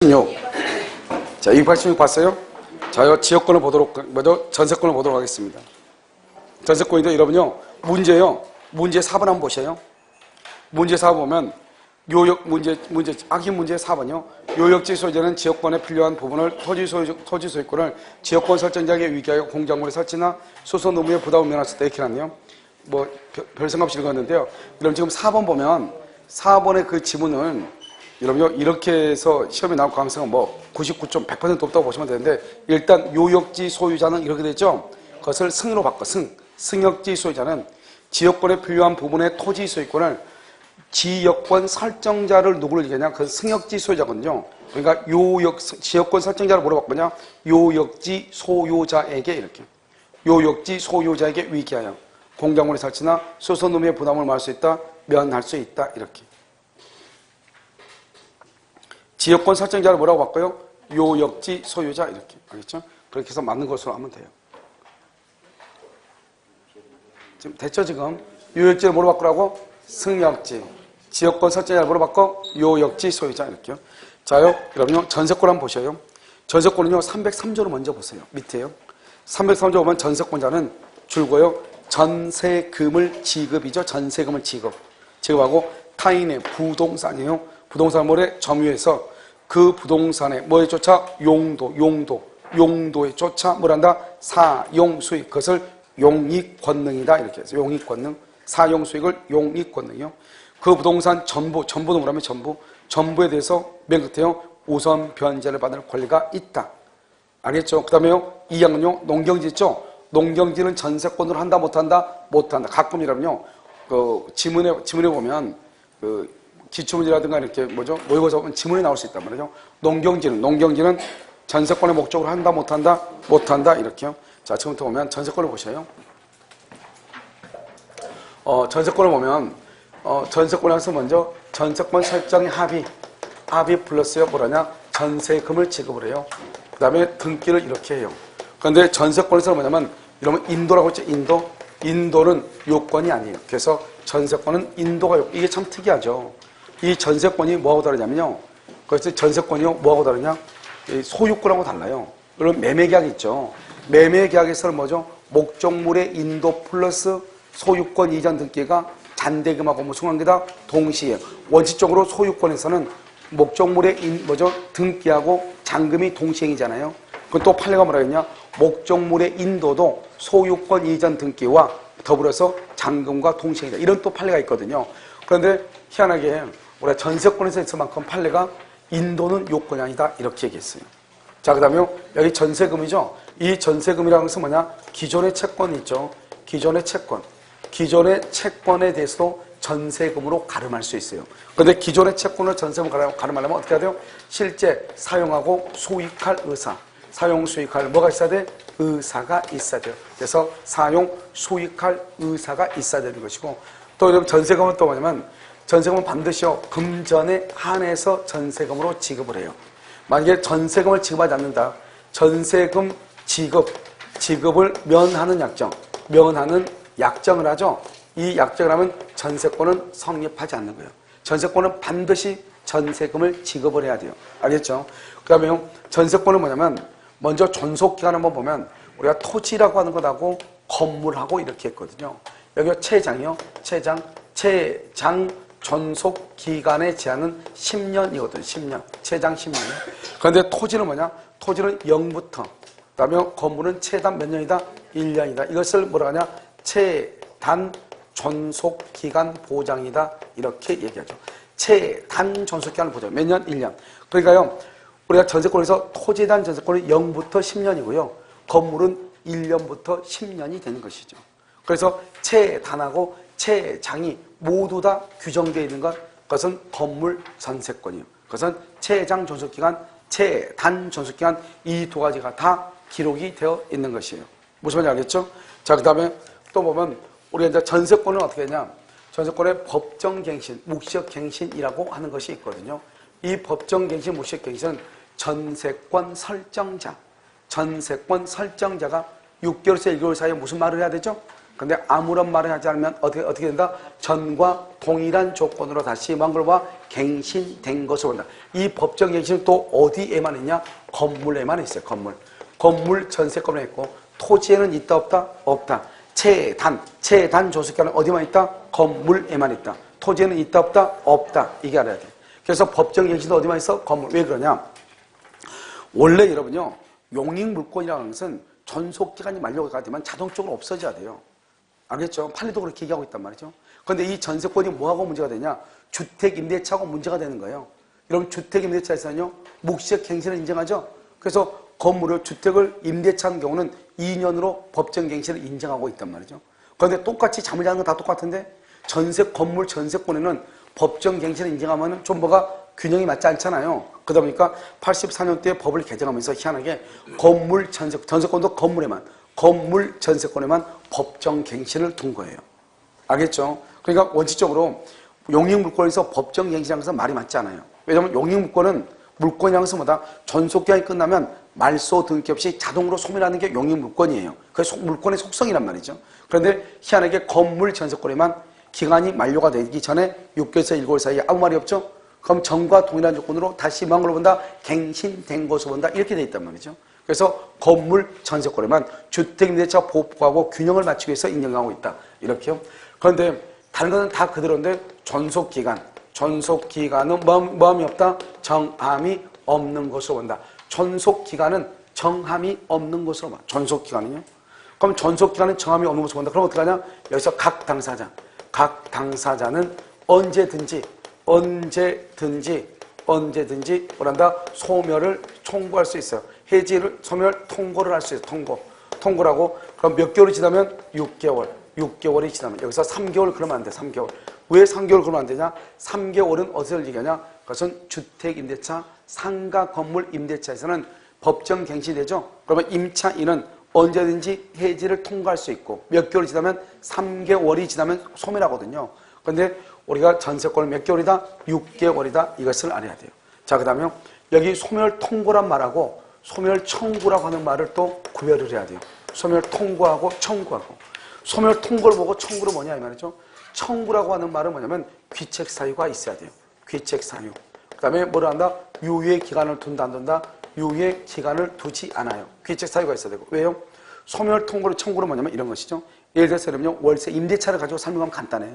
286. 자, 286 봤어요? 자, 이거 지역권을 보도록, 전세권을 보도록 하겠습니다. 전세권인데 여러분요, 문제 4번 한번 보세요. 문제 4번 보면, 악의 문제 4번요. 요역지 소유자는 지역권에 필요한 부분을 토지 소유권을 지역권 설정자에게 위기하여 공작물의 설치나 수선 의무의 부담을 면했을 때 이렇게 났네요. 뭐, 별 생각 없이 읽었는데요. 여러분 지금 4번 보면, 4번의 그 지문을 여러분요, 이렇게 해서 시험에 나올 가능성은 뭐 99.100% 없다고 보시면 되는데, 일단 요역지 소유자는 이렇게 되죠. 그것을 승으로 바꿔. 승역지 소유자는 지역권에 필요한 부분의 토지 소유권을 지역권 설정자를 누구를 얘기하냐? 그 승역지 소유자거든요. 그러니까 지역권 설정자를 뭐로 바꾸냐? 요역지 소유자에게 이렇게. 요역지 소유자에게 위기하여 공작물의 설치나 수선 의무의 부담을 면할 수 있다, 면할 수 있다, 이렇게. 지역권 설정자를 뭐라고 바꿔요? 요역지 소유자, 이렇게. 알겠죠? 그렇게 해서 맞는 것으로 하면 돼요. 지금 됐죠, 지금? 요역지를 뭐로 바꾸라고? 승역지. 지역권 설정자를 뭐로 바꿔? 요역지 소유자, 이렇게요. 자요, 여러분요, 전세권 한번 보셔요. 전세권은요, 303조로 먼저 보세요. 밑에요. 303조 보면 전세권자는 줄고요, 전세금을 지급이죠. 전세금을 지급하고 타인의 부동산이에요. 부동산 뭐래? 점유해서 그 부동산에 뭐에 쫓아? 용도에 쫓아 뭐란다? 사용수익. 그것을 용익권능이다. 이렇게 해서 용익권능. 사용수익을 용익권능이요. 그 부동산 전부는 뭐라면 전부에 대해서 맨 끝에요. 우선 변제를 받을 권리가 있다. 알겠죠? 그 다음에요. 2항은요. 농경지 있죠? 농경지는 전세권으로 한다, 못한다? 못한다. 가끔이라면요. 그 지문에 보면 그 기초문제라든가 이렇게 모의고사 보면 지문이 나올 수 있단 말이죠. 농경지는 전세권의 목적으로 한다, 못한다? 못한다. 이렇게요. 자, 지금부터 보면 전세권을 보셔요. 전세권을 보면, 전세권에서 먼저 전세권 설정의 합의 플러스요. 뭐라냐? 전세금을 지급을 해요. 그 다음에 등기를 이렇게 해요. 그런데 전세권에서는 뭐냐면, 이러면 인도라고 했죠. 인도는 요건이 아니에요. 그래서 전세권은 인도가 요건. 이게 참 특이하죠. 이 전세권이 뭐하고 다르냐면요. 그래서 전세권이요. 뭐하고 다르냐? 소유권하고 달라요. 그럼 매매계약이 있죠. 매매계약에서는 뭐죠? 목적물의 인도 플러스 소유권 이전 등기가 잔대금하고 무슨 관계다? 동시에. 원칙적으로 소유권에서는 목적물의 등기하고 잔금이 동시행이잖아요. 그건 또 판례가 뭐라 했냐? 목적물의 인도도 소유권 이전 등기와 더불어서 잔금과 동시행이다. 이런 또 판례가 있거든요. 그런데 희한하게 우리가 전세권에서 있을만큼 판례가 인도는 요건이 아니다. 이렇게 얘기했어요. 자, 그 다음에 여기 전세금이죠. 이 전세금이라는 것은 뭐냐? 기존의 채권이 있죠. 기존의 채권에 대해서도 전세금으로 가름할 수 있어요. 그런데 기존의 채권을 전세금으로 가름하려면 어떻게 해야 돼요? 실제 사용하고 수익할 의사. 사용, 수익할 뭐가 있어야 돼? 의사가 있어야 돼요. 그래서 사용, 수익할 의사가 있어야 되는 것이고, 또 여러분 전세금은 또 뭐냐면, 전세금은 반드시요, 금전에 한해서 전세금으로 지급을 해요. 만약에 전세금을 지급하지 않는다. 전세금 지급을 면하는 약정을 하죠. 이 약정을 하면 전세권은 성립하지 않는 거예요. 전세권은 반드시 전세금을 지급을 해야 돼요. 알겠죠? 그 다음에 전세권은 뭐냐면, 먼저 존속기간 한번 보면, 우리가 토지라고 하는 것하고 건물하고 이렇게 했거든요. 여기가 채장이요. 채장 존속 기간의 제한은 10년이거든요. 10년. 채장 10년. 그런데 토지는 뭐냐? 토지는 0부터. 그 다음에 건물은 최단 몇 년이다? 1년이다. 이것을 뭐라 하냐? 최단 존속 기간 보장이다. 이렇게 얘기하죠. 최단 존속 기간 보장. 몇 년? 1년. 그러니까요. 우리가 전세권에서 토지에 대한 전세권은 0부터 10년이고요. 건물은 1년부터 10년이 되는 것이죠. 그래서 최단하고 최장이 모두 다 규정되어 있는 그것은 건물 전세권이에요. 그것은 최장 존속기간, 최단 존속기간 이 두 가지가 다 기록이 되어 있는 것이에요. 무슨 말인지 알겠죠? 자, 그 다음에 또 보면 우리가 이제 전세권은 어떻게 했냐? 전세권의 법정갱신, 묵시적갱신이라고 하는 것이 있거든요. 이 법정갱신, 묵시적갱신은 전세권 설정자가 6개월에서 1개월 사이에 무슨 말을 해야 되죠? 근데 아무런 말을 하지 않으면 어떻게 된다? 전과 동일한 조건으로 다시 망골과 갱신된 것을 본다. 이 법정 갱신은 또 어디에만 있냐? 건물에만 있어요. 건물 전세권에 있고 토지에는 있다 없다? 없다. 채단 조속기간은 어디만 있다? 건물에만 있다. 토지에는 있다 없다? 없다. 이게 알아야 돼. 그래서 법정 갱신도 어디만 있어? 건물. 왜 그러냐? 원래 여러분요, 용익물권이라는 것은 전속기간이 만료가 되면 자동적으로 없어져야 돼요. 알겠죠? 판례도 그렇게 얘기하고 있단 말이죠. 그런데 이 전세권이 뭐하고 문제가 되냐? 주택임대차하고 문제가 되는 거예요. 여러분, 주택임대차에서는요, 묵시적갱신을 인정하죠? 그래서 건물을, 주택을 임대차하는 경우는 2년으로 법정갱신을 인정하고 있단 말이죠. 그런데 똑같이 잠을 자는 건 다 똑같은데, 건물 전세권에는 법정갱신을 인정하면 좀 뭐가 균형이 맞지 않잖아요. 그러다 보니까 84년도에 법을 개정하면서 희한하게 전세권도 건물 전세권에만 법정갱신을 둔 거예요. 알겠죠? 그러니까 원칙적으로 용익물권에서 법정갱신하는 것은 말이 맞지 않아요. 왜냐하면 용익물권은 물권이라는 것은 뭐다? 전속기간이 끝나면 말소 등기 없이 자동으로 소멸하는 게 용익물권이에요. 그게 물권의 속성이란 말이죠. 그런데 희한하게 건물 전세권에만 기간이 만료가 되기 전에 6개월에서 7개월 사이에 아무 말이 없죠? 그럼 전과 동일한 조건으로 다시 뭐한 걸로 본다? 갱신된 것으로 본다. 이렇게 돼 있단 말이죠. 그래서 건물 전세권에만 주택임대차 보호하고 균형을 맞추기 위해서 인정하고 있다. 이렇게요. 그런데 다른 것은 다 그대로인데 전속기간은 뭐함이 없다? 정함이 없는 것으로 본다. 전속기간은 정함이 없는 것으로 봐. 전속기간은요. 그럼 전속기간은 정함이 없는 것으로 본다. 그럼 어떻게 하냐? 여기서 각 당사자는 언제든지 뭐란다? 소멸을 청구할 수 있어요. 소멸 통고를 할 수 있어요. 통고라고. 그럼 몇 개월이 지나면 6개월이 지나면 여기서 3개월 그러면 안 돼. 3개월. 왜 3개월 그러면 안 되냐? 3개월은 어디를 얘기하냐? 그것은 주택임대차, 상가 건물 임대차에서는 법정 갱신되죠. 그러면 임차인은 언제든지 해지를 통과할 수 있고 몇 개월이 지나면 3개월이 지나면 소멸하거든요. 그런데 우리가 전세권을 몇 개월이다? 6개월이다. 이것을 알아야 돼요. 자, 그 다음에 여기 소멸 통고란 말하고 소멸 청구라고 하는 말을 또 구별을 해야 돼요. 소멸 통고하고 청구하고. 소멸 통고를 보고 청구를 뭐냐 이 말이죠. 청구라고 하는 말은 뭐냐면 귀책 사유가 있어야 돼요. 귀책 사유. 그 다음에 뭐를 한다? 유예 기간을 둔다 안 둔다? 유예 기간을 두지 않아요. 귀책 사유가 있어야 되고. 왜요? 소멸 통고를 청구는 뭐냐면 이런 것이죠. 예를 들어서 여러분요, 월세 임대차를 가지고 설명하면 간단해.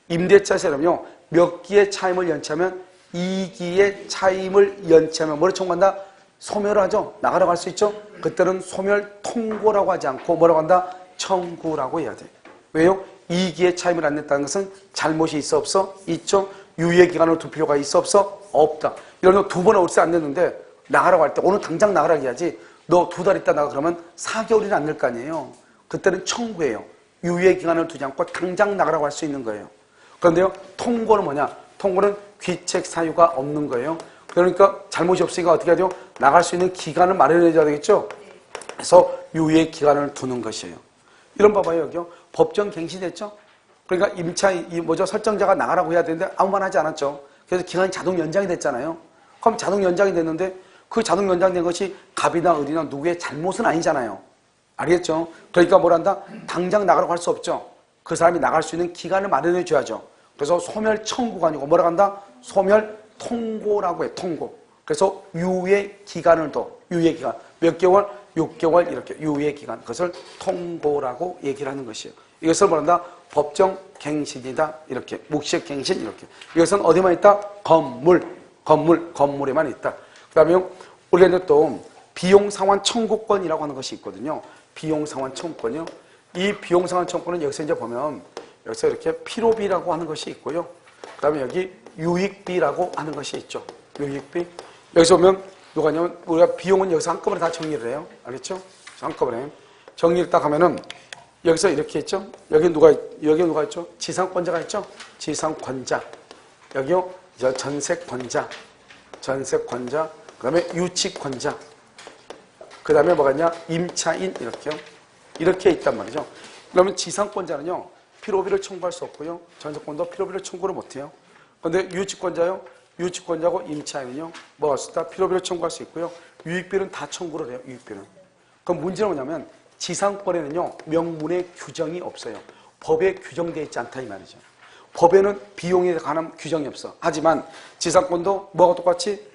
임대차에서 여러분요, 몇 기의 차임을 연체하면 2기의 차임을 연체하면 뭐를 청구한다? 소멸을 하죠. 나가라고 할 수 있죠. 그때는 소멸 통고라고 하지 않고 뭐라고 한다? 청구라고 해야 돼. 왜요? 2기의 차임을 안 냈다는 것은 잘못이 있어 없어? 있죠. 유예 기간을 두 필요가 있어 없어? 없다. 이런 두 번에 월세 안 냈는데 나가라고 할 때 오늘 당장 나가라고 해야지. 너 2달 있다 나가 그러면 4개월이나 안 낼 거 아니에요. 그때는 청구예요. 유예 기간을 두지 않고 당장 나가라고 할 수 있는 거예요. 그런데요, 통고는 뭐냐? 통고는 귀책 사유가 없는 거예요. 그러니까 잘못이 없으니까 어떻게 하죠? 나갈 수 있는 기간을 마련해줘야 되겠죠? 그래서 유예 기간을 두는 것이에요. 이런 봐봐요, 여기요. 법정 갱신됐죠? 그러니까 설정자가 나가라고 해야 되는데 아무 말 하지 않았죠. 그래서 기간이 자동 연장이 됐잖아요. 그럼 자동 연장이 됐는데 그 자동 연장된 것이 갑이나 을이나 누구의 잘못은 아니잖아요. 알겠죠? 그러니까 뭘 한다? 당장 나가라고 할 수 없죠. 그 사람이 나갈 수 있는 기간을 마련해 줘야죠. 그래서 소멸 청구가 아니고 뭐라고 한다? 소멸 통고라고 해. 통고. 그래서 유예 기간을 둬. 유예 기간. 몇 개월? 6개월 이렇게 유예 기간. 그것을 통고라고 얘기를 하는 것이에요. 이것을 뭐란다? 법정 갱신이다. 이렇게. 묵시적 갱신 이렇게. 이것은 어디만 있다? 건물에만 있다. 그 다음에 우리는 또 비용상환 청구권이라고 하는 것이 있거든요. 비용상환 청구권이요. 이 비용상환 청구권은 여기서 이제 보면 여기서 이렇게 필요비라고 하는 것이 있고요. 그 다음에 여기 유익비라고 하는 것이 있죠. 유익비. 여기서 보면 누가 하냐면 우리가 비용은 여기서 한꺼번에 다 정리를 해요. 알겠죠? 한꺼번에. 정리를 딱 하면은 여기서 이렇게 있죠. 여기 누가 있죠? 지상권자가 있죠? 지상권자. 여기요. 전세권자. 그 다음에 유치권자. 그 다음에 뭐가 있냐? 임차인. 이렇게요. 이렇게 있단 말이죠. 그러면 지상권자는요. 필요비를 청구할 수 없고요. 전세권도 필요비를 청구를 못해요. 그런데 유치권자요. 유치권자고 임차인은요. 뭐가 있다? 필요비를 청구할 수 있고요. 유익비는 다 청구를 해요. 유익비는. 그럼 문제는 뭐냐면 지상권에는요, 명문의 규정이 없어요. 법에 규정되어 있지 않다 이 말이죠. 법에는 비용에 관한 규정이 없어. 하지만 지상권도 뭐가 똑같이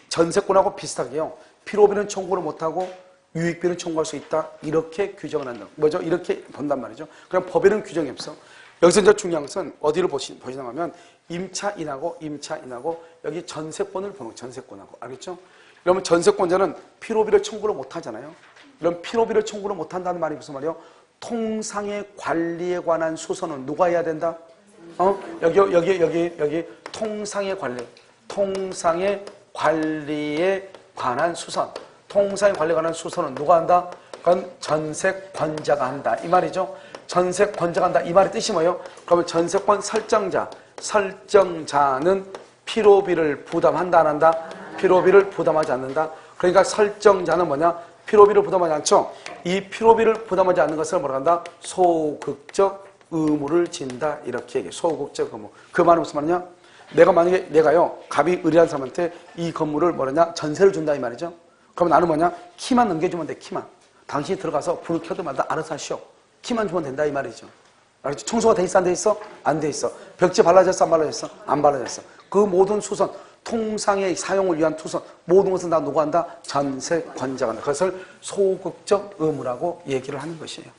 전세권하고 비슷하게요. 필요비는 청구를 못하고 유익비는 청구할 수 있다. 이렇게 규정을 한다. 뭐죠? 이렇게 본단 말이죠. 그럼 법에는 규정이 없어. 여기서 이제 중요한 것은 어디를 보시냐면 임차인하고 여기 전세권을 보는 전세권하고. 알겠죠? 그러면 전세권자는 필요비를 청구를 못 하잖아요. 그럼 필요비를 청구를 못 한다는 말이 무슨 말이에요? 통상의 관리에 관한 수선은 누가 해야 된다? 여기 통상의 관리에 관한 수선. 통상의 관리에 관한 수선은 누가 한다? 그건 전세권자가 한다. 이 말이죠. 전세권자가 한다. 이 말의 뜻이 뭐예요? 그러면 전세권 설정자는 필요비를 부담한다, 안 한다? 필요비를 부담하지 않는다. 그러니까 설정자는 뭐냐? 필요비를 부담하지 않죠? 이 필요비를 부담하지 않는 것을 뭐라 한다? 소극적 의무를 진다. 이렇게 얘기해. 소극적 의무. 그 말은 무슨 말이냐? 내가요, 갑이 의리한 사람한테 이 건물을 뭐라냐? 전세를 준다. 이 말이죠. 그러면 나는 뭐냐? 키만 넘겨주면 돼, 키만. 당신이 들어가서 불을 켜도 말다 알아서 하시오. 키만 주면 된다. 이 말이죠. 알겠죠? 청소가 돼 있어, 안 돼 있어? 안 돼 있어. 벽지 발라졌어, 안 발라졌어? 안 발라졌어. 그 모든 수선, 통상의 사용을 위한 투선, 모든 것은 다 누가 한다? 전세권자가 한다. 그것을 소극적 의무라고 얘기를 하는 것이에요.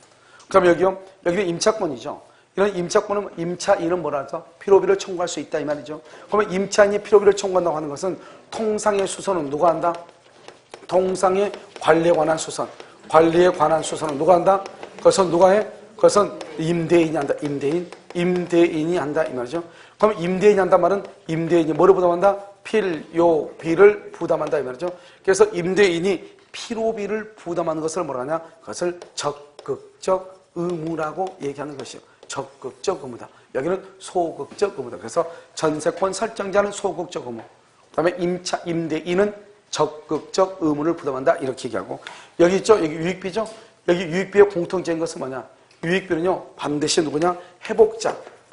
그럼 여기는 임차권이죠. 이런 임차권은 임차인은 뭐라 하죠? 필요비를 청구할 수 있다 이 말이죠. 그러면 임차인이 필요비를 청구한다고 하는 것은 통상의 수선은 누가 한다? 통상의 관리에 관한 수선. 관리에 관한 수선은 누가 한다? 그것은 누가 해? 그것은 임대인이 한다. 임대인이 한다 이 말이죠. 그럼 임대인이 한단 말은 임대인이 뭐를 부담한다? 필요비를 부담한다 이 말이죠. 그래서 임대인이 필요비를 부담하는 것을 뭐라 하냐? 그것을 적극적 의무라고 얘기하는 것이요. 적극적 의무다. 여기는 소극적 의무다. 그래서 전세권 설정자는 소극적 의무. 그다음에 임대인은 적극적 의무를 부담한다. 이렇게 얘기하고. 여기 있죠? 여기 유익비죠? 여기 유익비의 공통적인 것은 뭐냐? 유익비는요, 반드시 누구냐?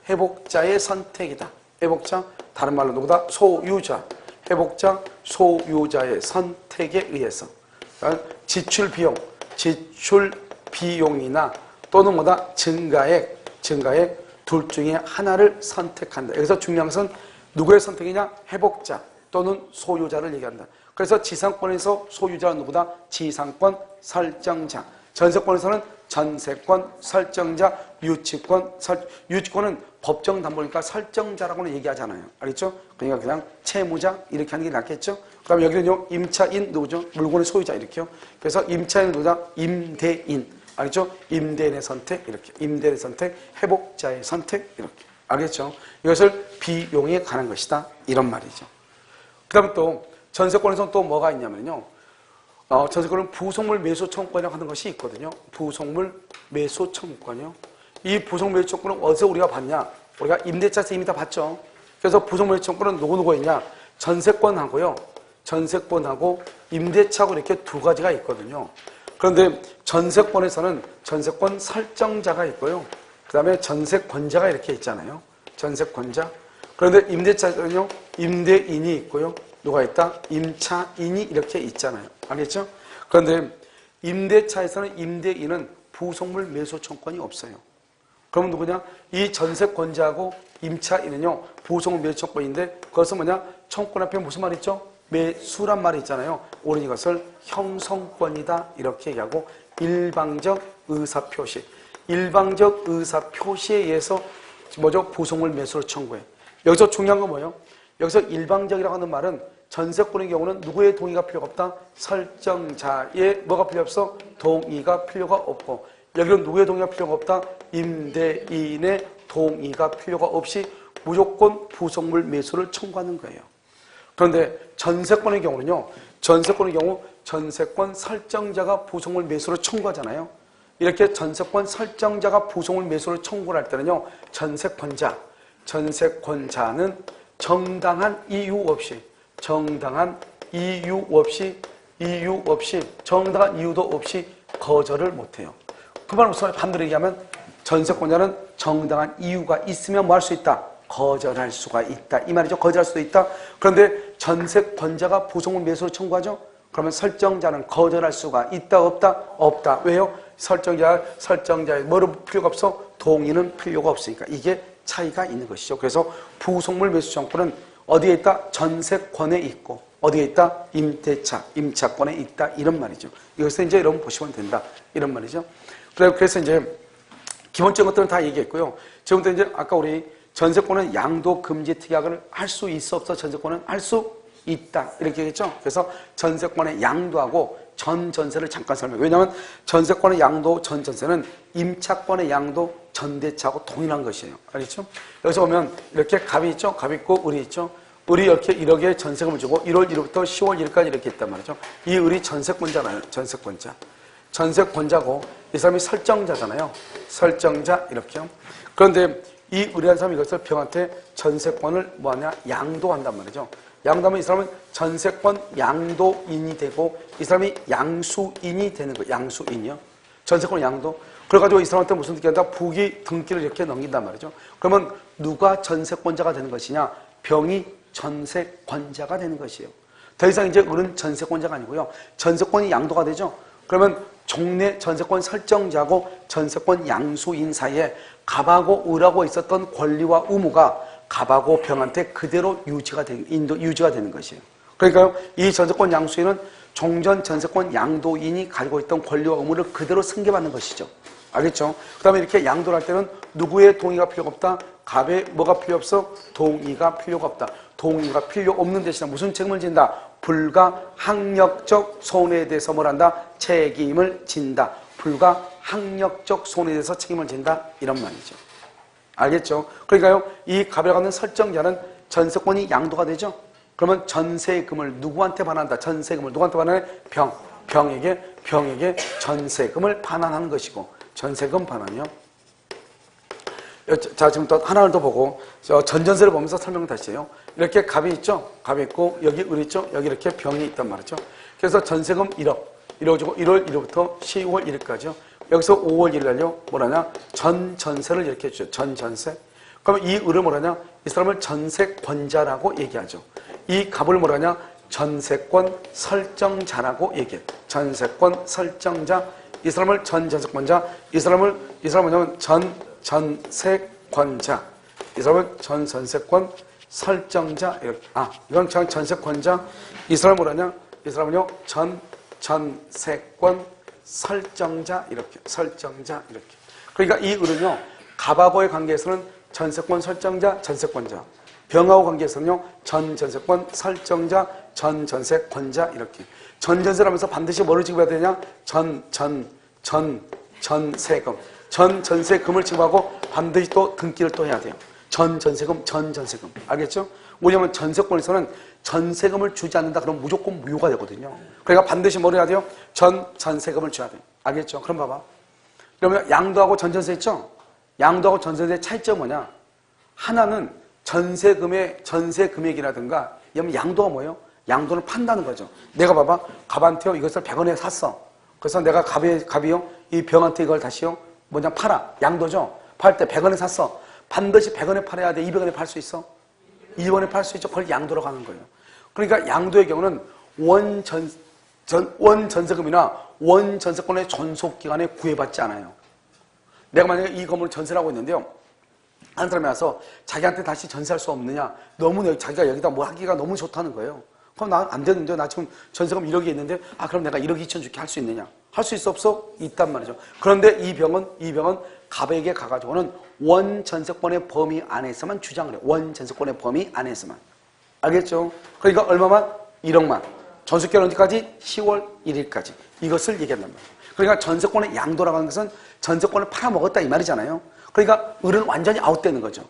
해복자의 선택이다. 해복자, 다른 말로 누구다? 소유자. 해복자, 소유자의 선택에 의해서. 그러니까 지출 비용이나 또는 뭐다? 증가액 둘 중에 하나를 선택한다. 여기서 중요한 것은 누구의 선택이냐? 해복자 또는 소유자를 얘기한다. 그래서 지상권에서 소유자는 누구다? 지상권 설정자. 전세권에서는 전세권 설정자, 유치권은 법정 담보니까 설정자라고는 얘기하잖아요. 알겠죠? 그러니까 그냥 채무자 이렇게 하는 게 낫겠죠? 그다음에 여기는요, 임차인 누구죠? 물건의 소유자 이렇게요. 그래서 임차인 누구다? 임대인. 알겠죠? 임대인의 선택 이렇게. 임대인의 선택, 해복자의 선택 이렇게. 알겠죠? 이것을 비용에 관한 것이다. 이런 말이죠. 그다음에 또 전세권에서는 또 뭐가 있냐면요. 전세권은 부속물 매수 청구권이라고 하는 것이 있거든요. 부속물 매수 청구권이요. 이 부속물 매수 청구권은 어디서 우리가 봤냐? 우리가 임대차에서 이미 다 봤죠. 그래서 부속물 매수 청구권은 누구누구 있냐? 전세권하고 임대차하고 이렇게 두 가지가 있거든요. 그런데 전세권에서는 전세권 설정자가 있고요. 그 다음에 전세권자가 이렇게 있잖아요. 전세권자. 그런데 임대차에서는요, 임대인이 있고요. 누가 있다? 임차인이 이렇게 있잖아요. 알겠죠? 그런데 임대차에서는 임대인은 부속물 매수 청구권이 없어요. 그러면 누구냐? 이 전세권자하고 임차인은요, 부속물 매수 청구권인데 그것은 뭐냐? 청구권 앞에 무슨 말 있죠? 매수란 말이 있잖아요. 우리는 이것을 형성권이다 이렇게 얘기하고 일방적 의사표시. 일방적 의사표시에 의해서 뭐죠? 부속물 매수를 청구해. 여기서 중요한 건 뭐예요? 여기서 일방적이라고 하는 말은 전세권의 경우는 누구의 동의가 필요가 없다? 설정자의 뭐가 필요 없어? 동의가 필요가 없고, 여기는 누구의 동의가 필요가 없다? 임대인의 동의가 필요가 없이 무조건 부속물 매수를 청구하는 거예요. 그런데 전세권의 경우는요, 전세권의 경우 전세권 설정자가 부속물 매수를 청구하잖아요. 이렇게 전세권 설정자가 부속물 매수를 청구를 할 때는요, 전세권자는 정당한 이유 없이 정당한 이유도 없이 거절을 못해요. 그 말은 무슨 말이에요? 반대로 얘기하면 전세권자는 정당한 이유가 있으면 뭐 할 수 있다? 거절할 수가 있다. 이 말이죠. 거절할 수도 있다. 그런데 전세권자가 부속물 매수를 청구하죠? 그러면 설정자는 거절할 수가 있다, 없다? 없다. 왜요? 설정자의 뭐를 필요가 없어? 동의는 필요가 없으니까. 이게 차이가 있는 것이죠. 그래서 부속물 매수청구는 어디에 있다? 전세권에 있고 어디에 있다? 임차권에 있다. 이런 말이죠. 이것을 이제 여러분 보시면 된다. 이런 말이죠. 그래서 이제 기본적인 것들은 다 얘기했고요. 지금부터 이제 아까 우리 전세권은 양도 금지 특약을 할 수 있어 없어? 전세권은 할 수 있다. 이렇게 했죠. 그래서 전세권의 양도하고 전전세를 잠깐 설명해요. 왜냐하면 전세권의 양도, 전전세는 임차권의 양도, 전대차하고 동일한 것이에요. 알겠죠? 여기서 보면 이렇게 갑이 있죠? 갑 있고 을이 있죠? 을이 이렇게 1억에 전세금을 주고 1월 1일부터 10월 1일까지 이렇게 있단 말이죠. 이 을이 전세권자잖아요. 전세권자. 전세권자고 이 사람이 설정자잖아요. 설정자 이렇게요. 그런데 이 을이라는 사람이 이것을 병한테 전세권을 뭐하냐? 양도한단 말이죠. 양도하면 이 사람은 전세권 양도인이 되고 이 사람이 양수인이 되는 거예요. 양수인이요. 전세권 양도. 그래가지고 이 사람한테 무슨 느끼한다 부기 등기를 이렇게 넘긴단 말이죠. 그러면 누가 전세권자가 되는 것이냐? 병이 전세권자가 되는 것이에요. 더 이상 이제 을은 전세권자가 아니고요. 전세권이 양도가 되죠. 그러면 종래 전세권 설정자고 전세권 양수인 사이에 갑하고 을하고 있었던 권리와 의무가 갑하고 병한테 그대로 유지가 되는 것이에요. 그러니까요, 이 전세권 양수인은 종전 전세권 양도인이 가지고 있던 권리와 의무를 그대로 승계받는 것이죠. 알겠죠? 그 다음에 이렇게 양도를 할 때는 누구의 동의가 필요가 없다? 갑의 뭐가 필요 없어? 동의가 필요가 없다. 동의가 필요 없는 대신에 무슨 책임을 진다? 불가항력적 손해에 대해서 뭘 한다? 책임을 진다. 불가항력적 손해에 대해서 책임을 진다. 이런 말이죠. 알겠죠? 그러니까요, 이 갑이라고 하는 설정자는 전세권이 양도가 되죠? 그러면 전세금을 누구한테 반환한다? 전세금을 누구한테 반환해? 병에게 전세금을 반환하는 것이고, 전세금 반환이요. 자, 지금 또 하나를 더 보고, 전전세를 보면서 설명을 다시 해요. 이렇게 갑이 있죠? 갑이 있고, 여기 을이 있죠? 여기 이렇게 병이 있단 말이죠. 그래서 전세금 1억, 이루어지고 1월 1일부터 10월 1일까지요. 여기서 5월 1일 날요, 뭐라냐? 전세를 이렇게 해주죠. 전세. 그러면 이 을을 뭐라냐? 이 사람을 전세권자라고 얘기하죠. 이 갑을 뭐라냐? 전세권 설정자라고 얘기해. 전세권 설정자. 이 사람을 전세권자. 이 사람은 뭐냐면 전세권자. 이 사람은 전세권 설정자. 이렇게. 이건 전세권자. 이 사람은 뭐라냐? 이 사람은요, 전세권 설정자. 이렇게. 설정자. 이렇게. 그러니까 이 을은요, 갑하고의 관계에서는 전세권 설정자, 전세권자. 병하고 관계에서는요, 전세권 설정자, 전세권자. 이렇게. 전전세를 하면서 반드시 뭐를 지급해야 되냐? 전세금. 전세금을 지급하고 반드시 또 등기를 또 해야 돼요. 전세금. 알겠죠? 왜냐하면 전세권에서는 전세금을 주지 않는다 그러면 무조건 무효가 되거든요. 그러니까 반드시 뭘 해야 돼요? 전세금을 줘야 돼요. 알겠죠? 그럼 봐봐. 그러면 양도하고 전전세 있죠? 양도하고 전전세의 차이점은 뭐냐? 하나는 전세 금액이라든가, 그러면 양도가 뭐예요? 양도는 판다는 거죠. 내가 봐봐. 갑한테요, 이것을 100원에 샀어. 그래서 내가 갑이요, 이 병한테 이걸 다시요, 뭐냐, 팔아. 양도죠? 팔 때 100원에 샀어. 반드시 100원에 팔아야 돼? 200원에 팔 수 있어? 200원에 팔 수 있죠? 그걸 양도라고 하는 거예요. 그러니까 양도의 경우는 원전세금이나 원전세권의 존속기간에 구애받지 않아요. 내가 만약에 이 건물을 전세를 하고 있는데요, 한 사람이 와서 자기한테 다시 전세할 수 없느냐, 너무 자기가 여기다 뭐 하기가 너무 좋다는 거예요. 그럼 나 안 되는데, 나 지금 전세금 1억이 있는데, 그럼 내가 1억 2천 줄게 할 수 있느냐? 할 수 있어 없어? 있단 말이죠. 그런데 이 병은 갑에게 가가지고는 원전세권의 범위 안에서만 주장을 해요. 원전세권의 범위 안에서만. 알겠죠? 그러니까 얼마만? 1억만. 전세권 언제까지? 10월 1일까지. 이것을 얘기한단 말이에요. 그러니까 전세권의 양도라고 하는 것은 전세권을 팔아먹었다 이 말이잖아요. 그러니까 을은 완전히 아웃되는 거죠.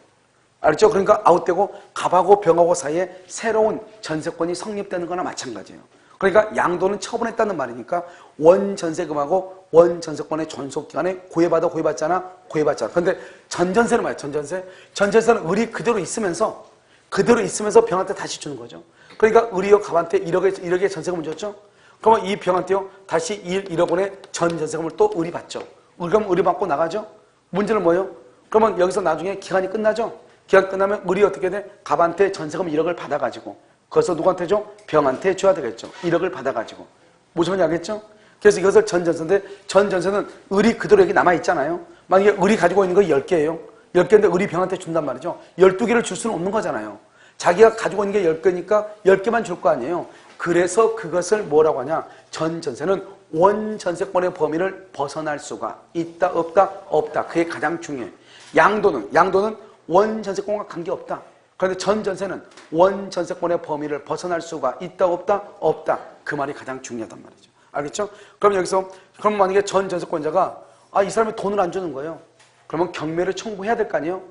알죠? 그러니까 아웃되고 갑하고 병하고 사이에 새로운 전세권이 성립되는 거나 마찬가지예요. 그러니까 양도는 처분했다는 말이니까 원전세금하고 원전세권의 존속기간에 구애받잖아. 그런데 전전세는 뭐야? 전전세는 을이 그대로 있으면서 병한테 다시 주는 거죠. 그러니까 을이요, 갑한테 1억의 전세금을 줬죠. 그러면 이 병한테요, 다시 1억 원의 전세금을 또 을이 받죠. 그럼 을이 받고 나가죠. 문제는 뭐예요? 그러면 여기서 나중에 기간이 끝나죠. 기간 끝나면 을이 어떻게 돼? 갑한테 전세금 1억을 받아가지고, 그래서 누구한테 줘? 병한테 줘야 되겠죠. 1억을 받아가지고. 무슨 말인지 알겠죠? 그래서 이것을 전전세인데 전전세는 을이 그대로 여기 남아있잖아요. 만약에 을이 가지고 있는 거 10개예요. 10개인데 을이 병한테 준단 말이죠. 12개를 줄 수는 없는 거잖아요. 자기가 가지고 있는 게 10개니까 10개만 줄 거 아니에요. 그래서 그것을 뭐라고 하냐. 전전세는 원전세권의 범위를 벗어날 수가 있다 없다 없다. 그게 가장 중요해요. 양도는 원전세권과 관계없다. 그런데 전전세는 원전세권의 범위를 벗어날 수가 있다 없다 없다. 그 말이 가장 중요하단 말이죠. 알겠죠? 그럼 여기서 그럼 만약에 전전세권자가 이 사람이 돈을 안 주는 거예요. 그러면 경매를 청구해야 될 거 아니에요?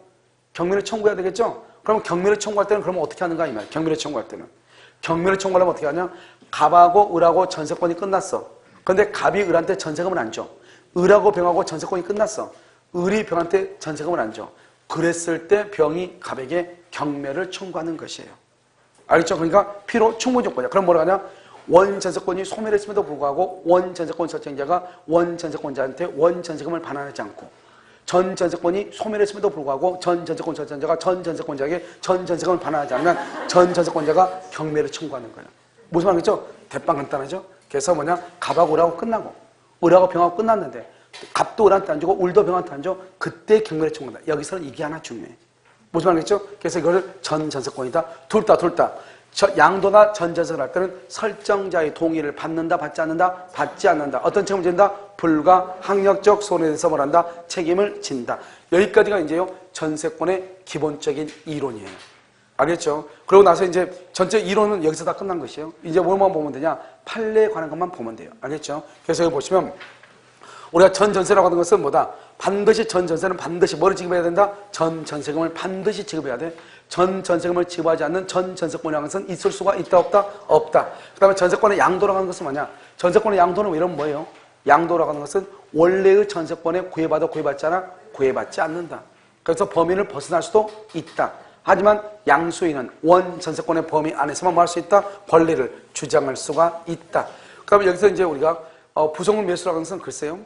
경매를 청구해야 되겠죠? 그러면 경매를 청구할 때는 그러면 어떻게 하는가 이 말이에요. 경매를 청구할 때는 경매를 청구하려면 어떻게 하냐? 갑하고 을하고 전세권이 끝났어. 그런데 갑이 을한테 전세금을 안 줘. 을하고 병하고 전세권이 끝났어. 을이 병한테 전세금을 안 줘. 그랬을 때 병이 갑에게 경매를 청구하는 것이에요. 알겠죠? 그러니까 필요 충분 조건이야. 그럼 뭐라 하냐? 원전세권이 소멸했음에도 불구하고 원전세권 설정자가 원전세권자한테 원전세금을 반환하지 않고 전전세권이 소멸했음에도 불구하고 전전세권 설정자가 전전세권자에게 전전세금을 반환하지 않으면 전전세권자가 경매를 청구하는 거예요. 무슨 말이겠죠? 대빵 간단하죠? 그래서 뭐냐? 갑하고 을하고 끝나고 을하고 병하고 끝났는데 갑도 을한테 안 주고 을도 병한테 안 줘. 그때 경매를 청구한다. 여기서는 이게 하나 중요해. 무슨 말이겠죠? 그래서 이거를 전전세권이다. 둘 다. 양도나 전전세를 할 때는 설정자의 동의를 받는다, 받지 않는다, 받지 않는다. 어떤 책임을 진다? 불가 학력적 손해에서 뭘 한다? 책임을 진다. 여기까지가 이제요 전세권의 기본적인 이론이에요. 알겠죠? 그러고 나서 이제 전체 이론은 여기서 다 끝난 것이에요. 이제 뭐만 보면 되냐? 판례에 관한 것만 보면 돼요. 알겠죠? 그래서 여기 보시면 우리가 전전세라고 하는 것은 뭐다? 반드시 전전세는 반드시 뭐를 지급해야 된다? 전전세금을 반드시 지급해야 돼. 전전세금을 지급하지 않는 전전세권이라는 것은 있을 수가 있다 없다? 없다. 그 다음에 전세권의 양도라고 하는 것은 뭐냐? 전세권의 양도는 이런 뭐예요? 양도라고 하는 것은 원래의 전세권에 구애받아 구애받지 않아? 구애받지 않는다. 그래서 범위를 벗어날 수도 있다. 하지만 양수인은 원전세권의 범위 안에서만 뭐 할 수 있다? 권리를 주장할 수가 있다. 그 다음에 여기서 이제 우리가 부속물 매수라고 하는 것은 글쎄요.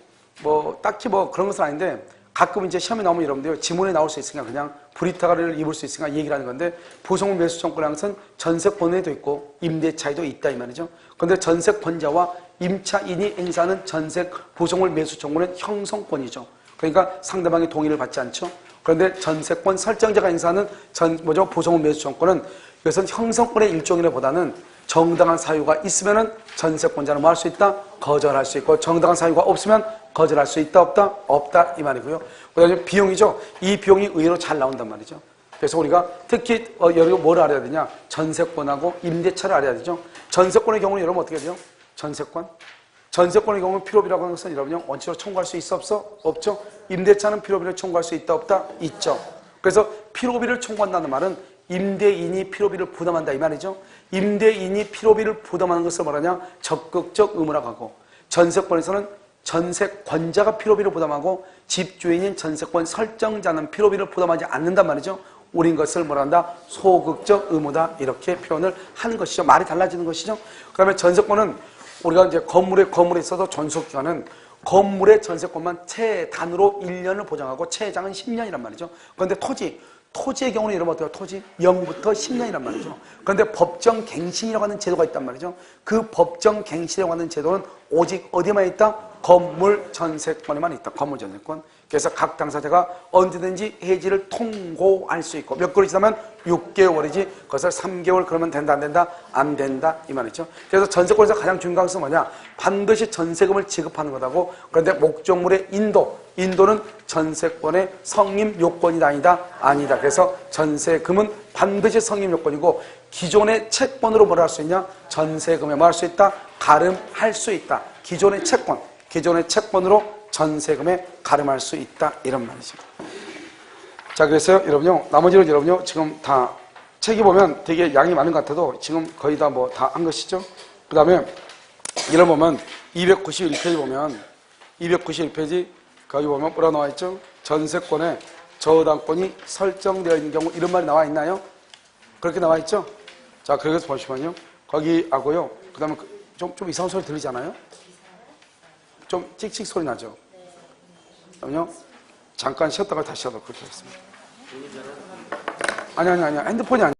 딱히 그런 것은 아닌데 가끔 이제 시험에 나오면 여러분들 지문에 나올 수 있으니까 그냥 불이타가를 입을 수 있으니까 얘기를 하는 건데 부속물 매수 청구라는 것은 전세권에도 있고 임대차에도 있다 이 말이죠. 그런데 전세권자와 임차인이 행사하는 전세 부속물 매수 청구는 형성권이죠. 그러니까 상대방의 동의를 받지 않죠. 그런데 전세권 설정자가 행사하는 부속물 매수 청구는 이것은 형성권의 일종이라보다는 정당한 사유가 있으면은 전세권자는 뭐 할 수 있다? 거절할 수 있고 정당한 사유가 없으면 거절할 수 있다 없다? 없다 이 말이고요. 그다음에 비용이죠. 이 비용이 의외로 잘 나온단 말이죠. 그래서 우리가 특히 여기가 뭘 알아야 되냐? 전세권하고 임대차를 알아야 되죠. 전세권의 경우는 여러분 어떻게 돼요? 전세권의 경우는 필요비라고 하는 것은 여러분요 원칙으로 청구할 수 있어 없어? 없죠. 임대차는 필요비를 청구할 수 있다 없다? 있죠. 그래서 필요비를 청구한다는 말은 임대인이 필요비를 부담한다 이 말이죠. 임대인이 필요비를 부담하는 것을 말하냐? 적극적 의무라고 하고 전세권에서는 전세권자가 필요비를 부담하고 집주인인 전세권 설정자는 필요비를 부담하지 않는단 말이죠. 우린 것을 뭐라 한다? 소극적 의무다 이렇게 표현을 하는 것이죠. 말이 달라지는 것이죠. 그 다음에 전세권은 우리가 이제 건물에 있어서 존속기간은 건물의 전세권만 최단으로 1년을 보장하고 최장은 10년이란 말이죠. 그런데 토지의 경우는 여러분 어때요? 토지 0부터 10년이란 말이죠. 그런데 법정갱신이라고 하는 제도가 있단 말이죠. 그 법정갱신이라고 하는 제도는 오직 어디에만 있다? 건물 전세권에만 있다. 건물 전세권. 그래서 각 당사자가 언제든지 해지를 통고할 수 있고 몇 개월이 지나면 6개월이지 그것을 3개월 그러면 된다 안 된다? 안 된다 이 말이죠. 그래서 전세권에서 가장 중요한 것은 뭐냐? 반드시 전세금을 지급하는 것하고 그런데 목적물의 인도는 전세권의 성립 요건이다 아니다? 아니다. 그래서 전세금은 반드시 성립 요건이고 기존의 채권으로 뭘 할 수 있냐? 전세금에 뭐 할 수 있다? 가름할 수 있다. 기존의 채권으로 전세금에 가름할 수 있다 이런 말이죠. 자 그래서 여러분요 나머지는 여러분요 지금 다 책이 보면 되게 양이 많은 것 같아도 지금 거의 다 다 한 것이죠. 그 다음에 이런 보면 291페이지 보면 291페이지 거기 보면 뭐라 나와 있죠? 전세권에 저당권이 설정되어 있는 경우 이런 말이 나와 있나요? 그렇게 나와 있죠? 자 그래서 보시면요 거기 하고요 그 다음에 좀 이상한 소리 들리지 않아요? 좀 찍찍 소리 나죠? 그럼요? 잠깐 쉬었다가 다시 하도록 그렇게 하겠습니다. 아니, 핸드폰이 아니에요.